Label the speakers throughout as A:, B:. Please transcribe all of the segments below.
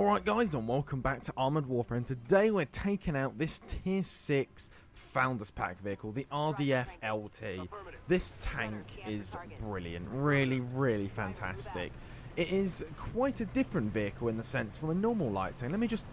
A: Alright guys, and welcome back to Armoured Warfare, and today we're taking out this Tier 6 Founders Pack vehicle, the RDF LT. This tank is brilliant, really fantastic. It is quite a different vehicle in the sense from a normal light tank. Let me just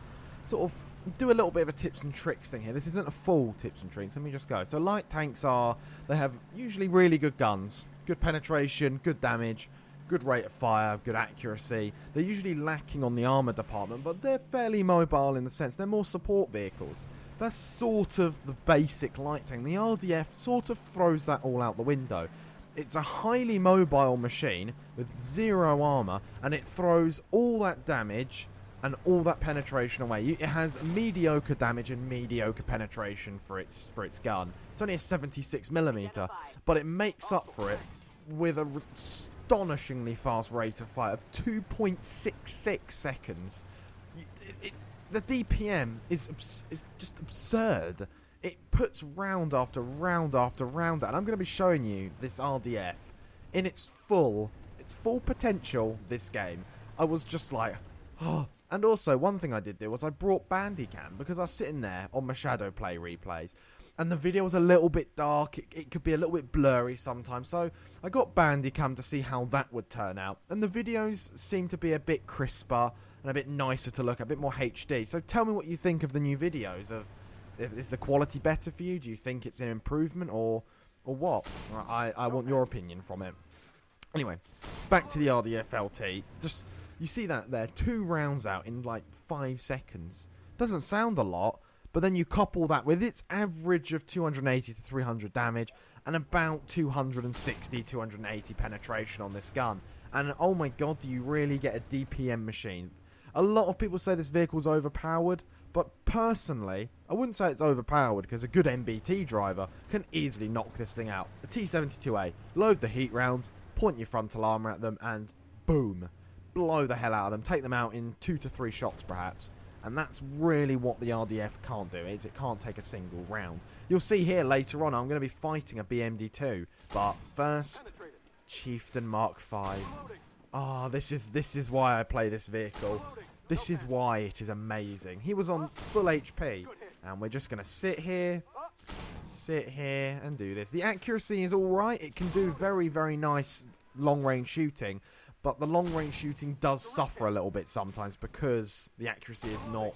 A: sort of do a little bit of a tips and tricks thing here. This isn't a full tips and tricks, let me just go. So light tanks they have usually really good guns, good penetration, good damage, good rate of fire, good accuracy. They're usually lacking on the armour department, but they're fairly mobile in the sense they're more support vehicles. That's sort of the basic light tank. The RDF sort of throws that all out the window. It's a highly mobile machine with zero armour, and it throws all that damage and all that penetration away. It has mediocre damage and mediocre penetration for its gun. It's only a 76mm, but it makes up for it with a astonishingly fast rate of fire of 2.66 seconds. The DPM is just absurd. It puts round after round after round out. And I'm going to be showing you this RDF in its full potential this game. I was just like, oh. And also, one thing I did do was I brought Bandicam because I was sitting there on my Shadow Play replays, and the video was a little bit dark. It could be a little bit blurry sometimes, so I got Bandicam to see how that would turn out. And the videos seem to be a bit crisper and a bit nicer to look at, a bit more HD. So tell me what you think of the new videos. Is the quality better for you? Do you think it's an improvement or what? I want your opinion from it. Anyway, back to the RDF LT. Just, you see that there, 2 rounds out in like 5 seconds. Doesn't sound a lot, but then you couple that with its average of 280 to 300 damage and about 260, 280 penetration on this gun. And oh my god, do you really get a DPM machine? A lot of people say this vehicle's overpowered, but personally, I wouldn't say it's overpowered because a good MBT driver can easily knock this thing out. A T-72A, load the heat rounds, point your frontal armour at them, and boom, blow the hell out of them, take them out in 2 to 3 shots perhaps. And that's really what the RDF can't do, is it can't take a single round. You'll see here later on I'm going to be fighting a BMD2, but first, Chieftain Mark V. Ah, this is why I play this vehicle. This is why it is amazing. He was on full HP, and we're just going to sit here, and do this. The accuracy is alright, it can do very nice long-range shooting, but the long-range shooting does suffer a little bit sometimes because the accuracy is not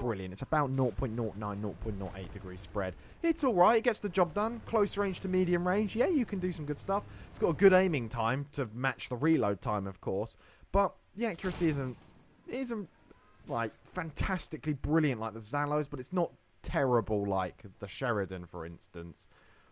A: brilliant. It's about 0.09, 0.08 degrees spread. It's alright, it gets the job done. Close range to medium range, yeah, you can do some good stuff. It's got a good aiming time to match the reload time, of course, but the accuracy isn't like fantastically brilliant like the Zalos, but it's not terrible like the Sheridan, for instance,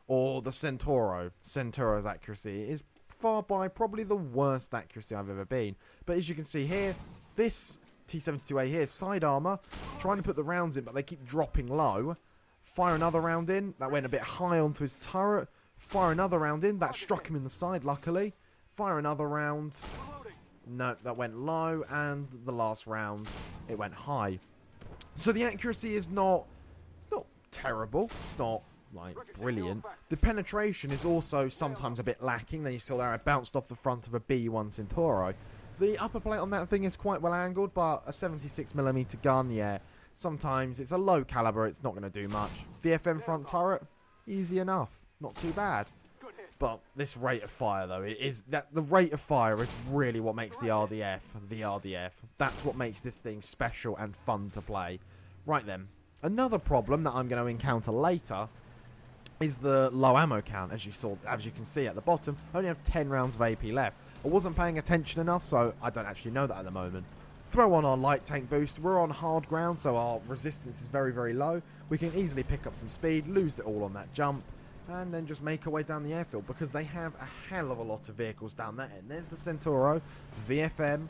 A: or the Centauro. Centauro's accuracy is far by probably the worst accuracy I've ever been. But as you can see here, this T-72A here, side armor, trying to put the rounds in, but they keep dropping low. Fire another round in, that went a bit high onto his turret. Fire another round in, that struck him in the side, luckily. Fire another round, no, that went low, and the last round, it went high. So the accuracy is not terrible, it's not like brilliant. The penetration is also sometimes a bit lacking. Then you saw there I bounced off the front of a B1 Centauro. The upper plate on that thing is quite well angled, but a 76mm gun, yeah, sometimes it's a low caliber, it's not going to do much. VFM front turret, easy enough, not too bad. But this rate of fire though, the rate of fire is really what makes the RDF. That's what makes this thing special and fun to play. Right then, another problem that I'm going to encounter later is the low ammo count. As you can see at the bottom, I only have 10 rounds of AP left. I wasn't paying attention enough, so I don't actually know that at the moment. Throw on our light tank boost. We're on hard ground, so our resistance is very low. We can easily pick up some speed, lose it all on that jump, and then just make our way down the airfield, because they have a hell of a lot of vehicles down that end. There's the Centauro, VFM,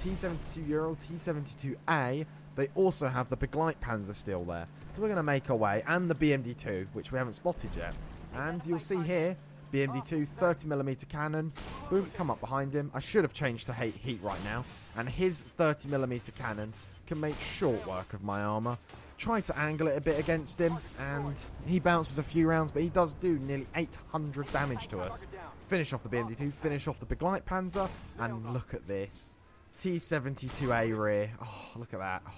A: T-72 Ural, T-72A. They also have the Begleit Panzer still there. So we're going to make our way, and the BMD2, which we haven't spotted yet. And you'll see here, BMD2, 30mm cannon. Boom, come up behind him. I should have changed to heat right now. And his 30mm cannon can make short work of my armour. Try to angle it a bit against him, and he bounces a few rounds, but he does do nearly 800 damage to us. Finish off the BMD2, finish off the Begleit Panzer, and look at this. T72A rear. Oh, look at that. Oh,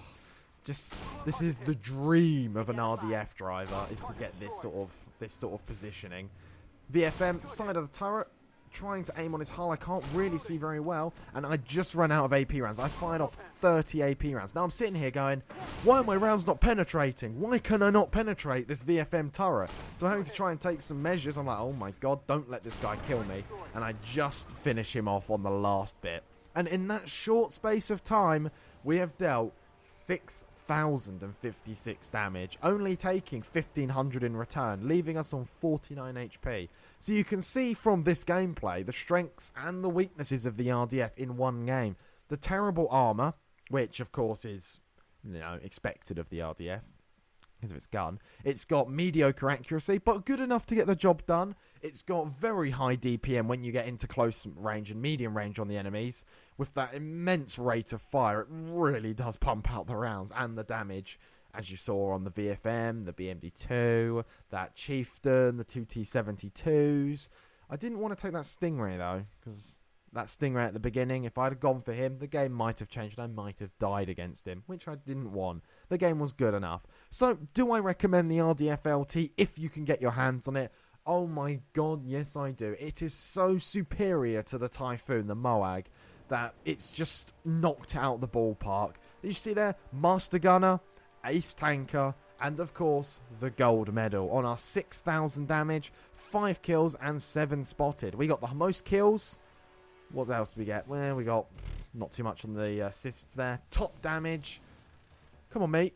A: this is the dream of an RDF driver, is to get this sort of positioning. VFM, side of the turret, trying to aim on his hull. I can't really see very well, and I just ran out of AP rounds. I fired off 30 AP rounds. Now I'm sitting here going, why are my rounds not penetrating? Why can I not penetrate this VFM turret? So I'm having to try and take some measures. I'm like, oh my god, don't let this guy kill me. And I just finish him off on the last bit. And in that short space of time, we have dealt 6,056 damage, only taking 1,500 in return, leaving us on 49 HP. So you can see from this gameplay the strengths and the weaknesses of the RDF in one game. The terrible armour, which of course is, expected of the RDF because of its gun. It's got mediocre accuracy, but good enough to get the job done. It's got very high DPM when you get into close range and medium range on the enemies. With that immense rate of fire, it really does pump out the rounds and the damage. As you saw on the VFM, the BMD2, that Chieftain, the two T72s. I didn't want to take that Stingray though, because that Stingray at the beginning, if I'd have gone for him, the game might have changed and I might have died against him, which I didn't want. The game was good enough. So, do I recommend the RDF LT if you can get your hands on it? Oh my god, yes I do. It is so superior to the Typhoon, the Moag, that it's just knocked out the ballpark. Did you see there? Master Gunner, Ace Tanker, and of course, the gold medal on our 6,000 damage, 5 kills, and 7 spotted. We got the most kills. What else do we get? Well, we got not too much on the assists there. Top damage. Come on, mate.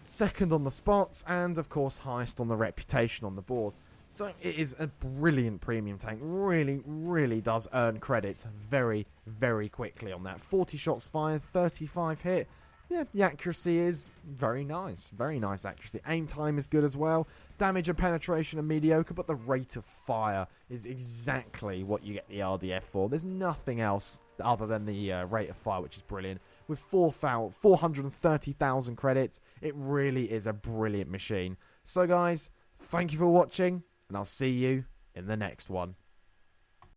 A: Second on the spots, and of course, highest on the reputation on the board. So it is a brilliant premium tank. Really, really does earn credits very, very quickly on that. 40 shots fired, 35 hit. Yeah, the accuracy is very nice. Very nice accuracy. Aim time is good as well. Damage and penetration are mediocre, but the rate of fire is exactly what you get the RDF for. There's nothing else other than the rate of fire, which is brilliant. With 430,000 credits, it really is a brilliant machine. So guys, thank you for watching, and I'll see you in the next one.